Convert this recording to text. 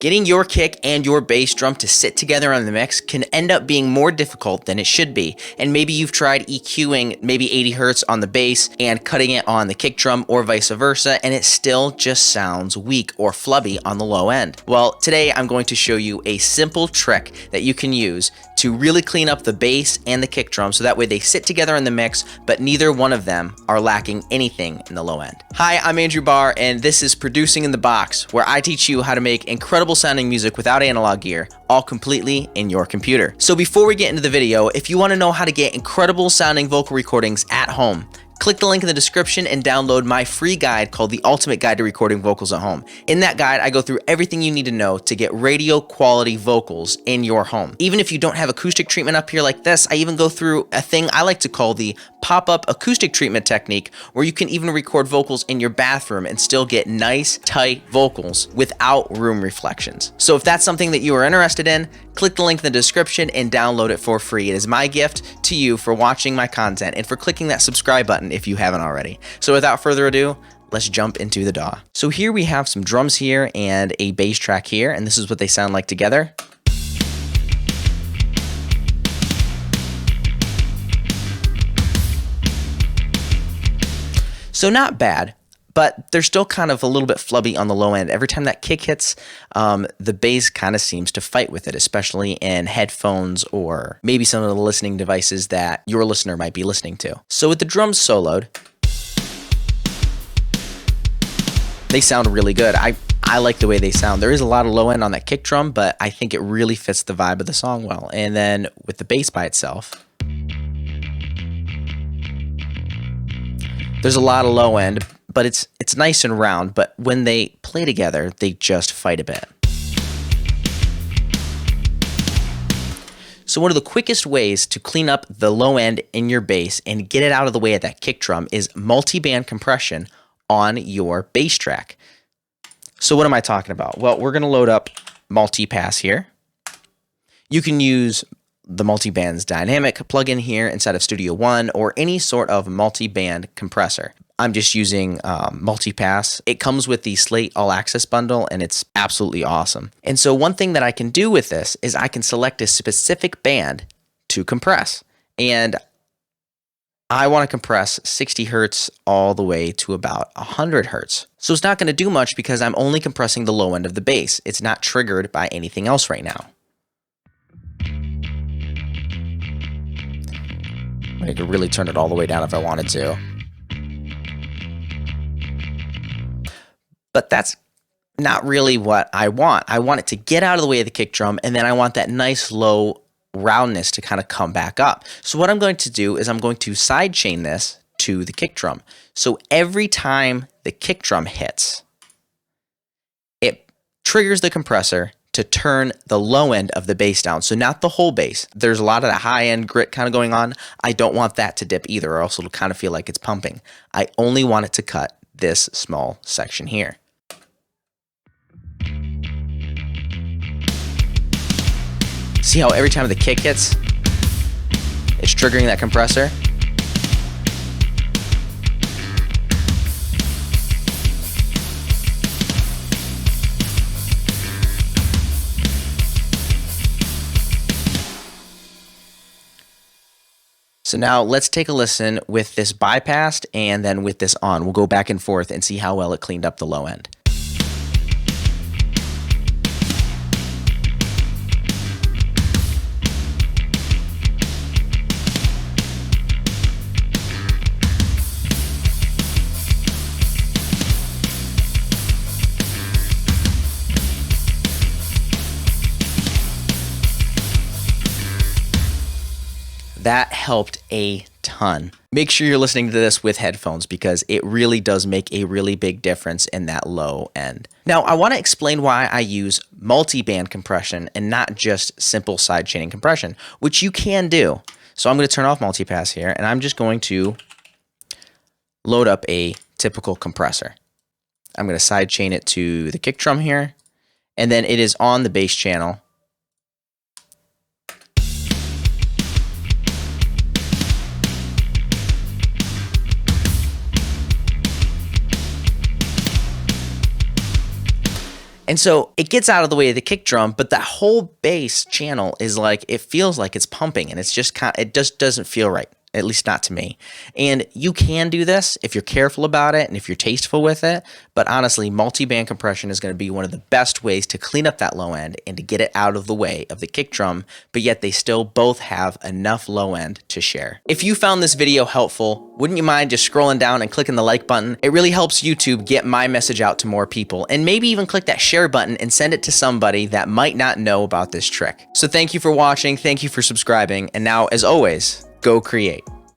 Getting your kick and your bass drum to sit together on the mix can end up being more difficult than it should be. And maybe you've tried EQing maybe 80 hertz on the bass and cutting it on the kick drum or vice versa, and it still just sounds weak or flubby on the low end. Well, today I'm going to show you a simple trick that you can use to really clean up the bass and the kick drum so that way they sit together in the mix, but neither one of them are lacking anything in the low end. Hi, I'm Andrew Barr, and this is Producing in the Box, where I teach you how to make incredible sounding music without analog gear, all completely in your computer. So before we get into the video, if you want to know how to get incredible sounding vocal recordings at home, click the link in the description and download my free guide called The Ultimate Guide to Recording Vocals at Home. In that guide, I go through everything you need to know to get radio quality vocals in your home. Even if you don't have acoustic treatment up here like this, I even go through a thing I like to call the pop-up acoustic treatment technique, where you can even record vocals in your bathroom and still get nice, tight vocals without room reflections. So if that's something that you are interested in, click the link in the description and download it for free. It is my gift to you for watching my content and for clicking that subscribe button if you haven't already. So without further ado, let's jump into the DAW. So here we have some drums here and a bass track here, and this is what they sound like together. So not bad, but they're still kind of a little bit flubby on the low end. Every time that kick hits, the bass kind of seems to fight with it, especially in headphones or maybe some of the listening devices that your listener might be listening to. So with the drums soloed, they sound really good. I like the way they sound. There is a lot of low end on that kick drum, but I think it really fits the vibe of the song well. And then with the bass by itself, there's a lot of low end, but it's nice and round, but when they play together, they just fight a bit. So one of the quickest ways to clean up the low end in your bass and get it out of the way of that kick drum is multi-band compression on your bass track. So what am I talking about? Well, we're going to load up multi-pass here. You can use the multi-band's dynamic plugin here inside of Studio One or any sort of multi-band compressor. I'm just using multi-pass. It comes with the Slate All Access bundle, and it's absolutely awesome. And so one thing that I can do with this is I can select a specific band to compress. And I want to compress 60 hertz all the way to about 100 hertz. So it's not going to do much because I'm only compressing the low end of the bass. It's not triggered by anything else right now. I could really turn it all the way down if I wanted to. But that's not really what I want. I want it to get out of the way of the kick drum, and then I want that nice low roundness to kind of come back up. So what I'm going to do is I'm going to sidechain this to the kick drum. So every time the kick drum hits, it triggers the compressor to turn the low end of the bass down. So not the whole bass. There's a lot of the high end grit kind of going on. I don't want that to dip either, or else it'll kind of feel like it's pumping. I only want it to cut this small section here. See how every time the kick hits, it's triggering that compressor? So now let's take a listen with this bypassed and then with this on. We'll go back and forth and see how well it cleaned up the low end. That helped a ton. Make sure you're listening to this with headphones because it really does make a really big difference in that low end. Now, I want to explain why I use multi-band compression and not just simple sidechaining compression, which you can do. So I'm going to turn off multi-pass here, and I'm just going to load up a typical compressor. I'm going to sidechain it to the kick drum here, and then it is on the bass channel. And so it gets out of the way of the kick drum, but that whole bass channel is like, it feels like it's pumping, and it's just it just doesn't feel right. At least not to me. And you can do this if you're careful about it and if you're tasteful with it. But honestly, multi-band compression is going to be one of the best ways to clean up that low end and to get it out of the way of the kick drum, but yet they still both have enough low end to share. If you found this video helpful, wouldn't you mind just scrolling down and clicking the like button? It really helps YouTube get my message out to more people, and maybe even click that share button and send it to somebody that might not know about this trick. So thank you for watching, thank you for subscribing, and now, as always, go create.